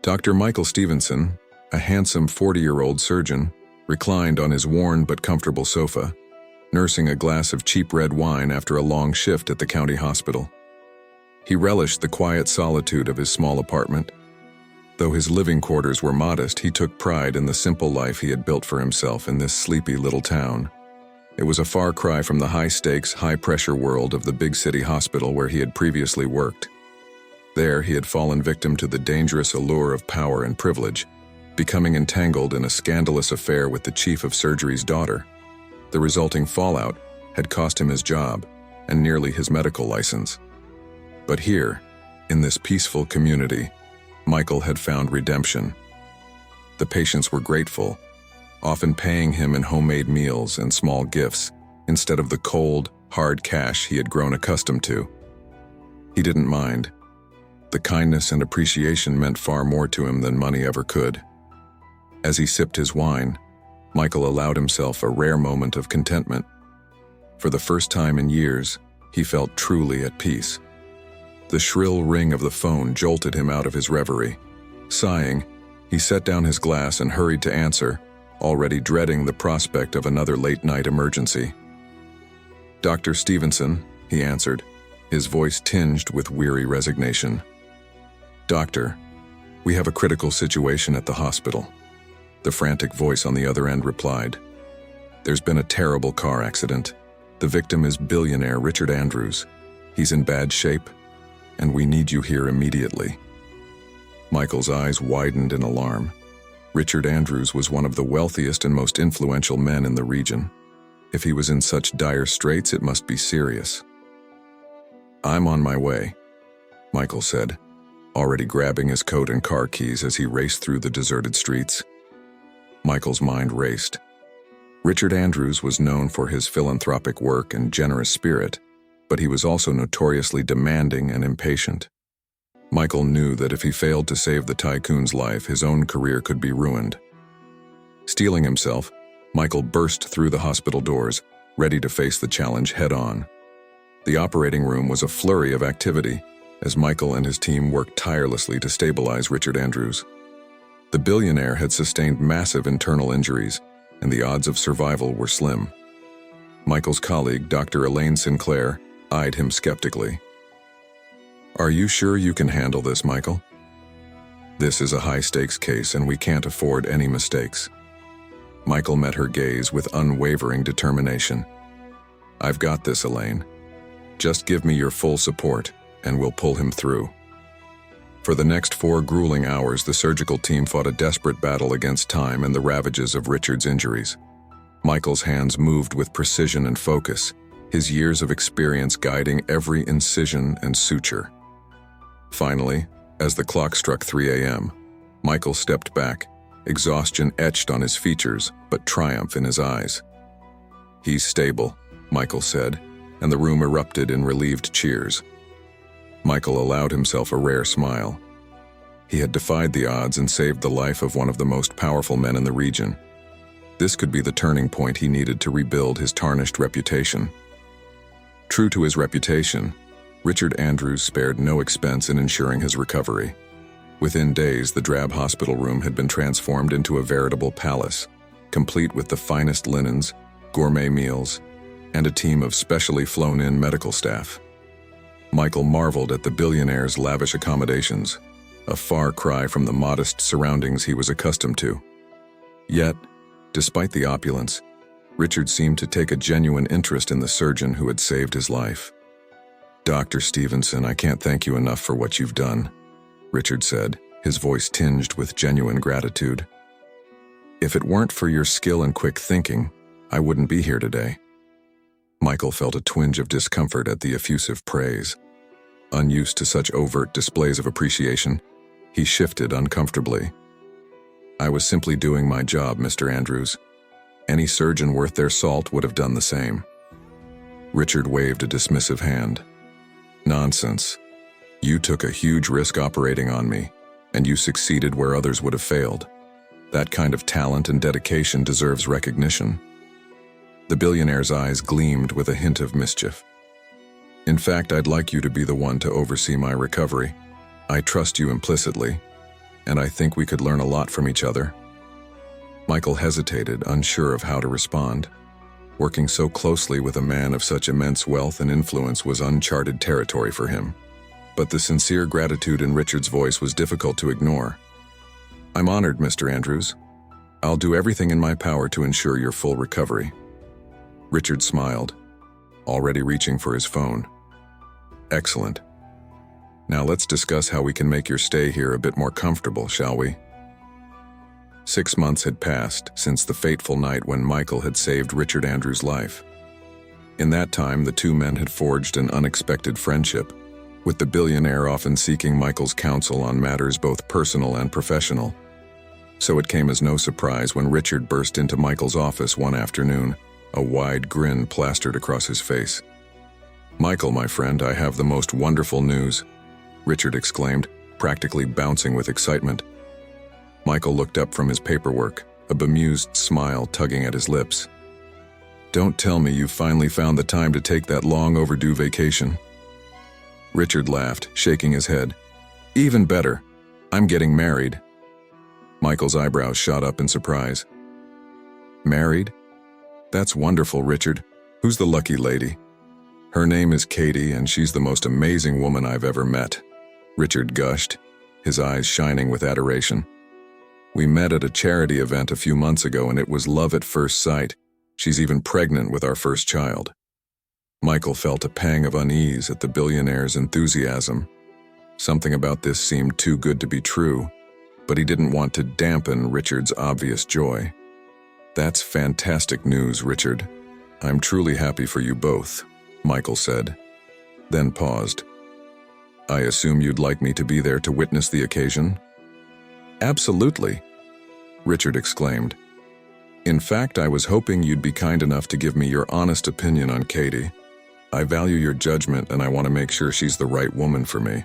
Dr. Michael Stevenson, a handsome 40-year-old surgeon, reclined on his worn but comfortable sofa, nursing a glass of cheap red wine after a long shift at the county hospital. He relished the quiet solitude of his small apartment. Though his living quarters were modest, he took pride in the simple life he had built for himself in this sleepy little town. It was a far cry from the high-stakes, high-pressure world of the big city hospital where he had previously worked. There, he had fallen victim to the dangerous allure of power and privilege, becoming entangled in a scandalous affair with the chief of surgery's daughter. The resulting fallout had cost him his job and nearly his medical license. But here, in this peaceful community, Michael had found redemption. The patients were grateful, often paying him in homemade meals and small gifts instead of the cold, hard cash he had grown accustomed to. He didn't mind. The kindness and appreciation meant far more to him than money ever could. As he sipped his wine, Michael allowed himself a rare moment of contentment. For the first time in years, he felt truly at peace. The shrill ring of the phone jolted him out of his reverie. Sighing, he set down his glass and hurried to answer, already dreading the prospect of another late-night emergency. "Dr. Stevenson," he answered, his voice tinged with weary resignation. "Doctor, we have a critical situation at the hospital." The frantic voice on the other end replied. "There's been a terrible car accident. The victim is billionaire Richard Andrews. He's in bad shape, and we need you here immediately." Michael's eyes widened in alarm. Richard Andrews was one of the wealthiest and most influential men in the region. If he was in such dire straits, it must be serious. "I'm on my way," Michael said, already grabbing his coat and car keys as he raced through the deserted streets. Michael's mind raced. Richard Andrews was known for his philanthropic work and generous spirit, but he was also notoriously demanding and impatient. Michael knew that if he failed to save the tycoon's life, his own career could be ruined. Steeling himself, Michael burst through the hospital doors, ready to face the challenge head-on. The operating room was a flurry of activity, as Michael and his team worked tirelessly to stabilize Richard Andrews. The billionaire had sustained massive internal injuries, and the odds of survival were slim. Michael's colleague, Dr. Elaine Sinclair, eyed him skeptically. "Are you sure you can handle this, Michael? This is a high-stakes case, and we can't afford any mistakes." Michael met her gaze with unwavering determination. "I've got this, Elaine. Just give me your full support, and we'll pull him through." For the next 4 grueling hours, the surgical team fought a desperate battle against time and the ravages of Richard's injuries. Michael's hands moved with precision and focus, his years of experience guiding every incision and suture. Finally, as the clock struck 3 a.m., Michael stepped back, exhaustion etched on his features, but triumph in his eyes. "He's stable," Michael said, and the room erupted in relieved cheers. Michael allowed himself a rare smile. He had defied the odds and saved the life of one of the most powerful men in the region. This could be the turning point he needed to rebuild his tarnished reputation. True to his reputation, Richard Andrews spared no expense in ensuring his recovery. Within days, the drab hospital room had been transformed into a veritable palace, complete with the finest linens, gourmet meals, and a team of specially flown-in medical staff. Michael marveled at the billionaire's lavish accommodations, a far cry from the modest surroundings he was accustomed to. Yet, despite the opulence, Richard seemed to take a genuine interest in the surgeon who had saved his life. "Dr. Stevenson, I can't thank you enough for what you've done," Richard said, his voice tinged with genuine gratitude. "If it weren't for your skill and quick thinking, I wouldn't be here today." Michael felt a twinge of discomfort at the effusive praise. Unused to such overt displays of appreciation, he shifted uncomfortably. "I was simply doing my job, Mr. Andrews. Any surgeon worth their salt would have done the same." Richard waved a dismissive hand. "Nonsense. You took a huge risk operating on me, and you succeeded where others would have failed. That kind of talent and dedication deserves recognition." The billionaire's eyes gleamed with a hint of mischief. "In fact, I'd like you to be the one to oversee my recovery. I trust you implicitly." and I think we could learn a lot from each other." Michael hesitated, unsure of how to respond. Working so closely with a man of such immense wealth and influence was uncharted territory for him. But the sincere gratitude in Richard's voice was difficult to ignore. "I'm honored, Mr. Andrews. I'll do everything in my power to ensure your full recovery." Richard smiled, already reaching for his phone. "Excellent. Now let's discuss how we can make your stay here a bit more comfortable, shall we?" 6 months had passed since the fateful night when Michael had saved Richard Andrews' life. In that time, the two men had forged an unexpected friendship, with the billionaire often seeking Michael's counsel on matters both personal and professional. So it came as no surprise when Richard burst into Michael's office one afternoon, a wide grin plastered across his face. "Michael, my friend, I have the most wonderful news," Richard exclaimed, practically bouncing with excitement. Michael looked up from his paperwork, a bemused smile tugging at his lips. "Don't tell me you finally found the time to take that long overdue vacation." Richard laughed, shaking his head. "Even better. I'm getting married." Michael's eyebrows shot up in surprise. "Married? That's wonderful, Richard. Who's the lucky lady?" "Her name is Katie, and she's the most amazing woman I've ever met," Richard gushed, his eyes shining with adoration. "We met at a charity event a few months ago, and it was love at first sight. She's even pregnant with our first child." Michael felt a pang of unease at the billionaire's enthusiasm. Something about this seemed too good to be true, but he didn't want to dampen Richard's obvious joy. "That's fantastic news, Richard. I'm truly happy for you both," Michael said, then paused. "I assume you'd like me to be there to witness the occasion?" "Absolutely," Richard exclaimed. "In fact, I was hoping you'd be kind enough to give me your honest opinion on Katie. I value your judgment, and I want to make sure she's the right woman for me."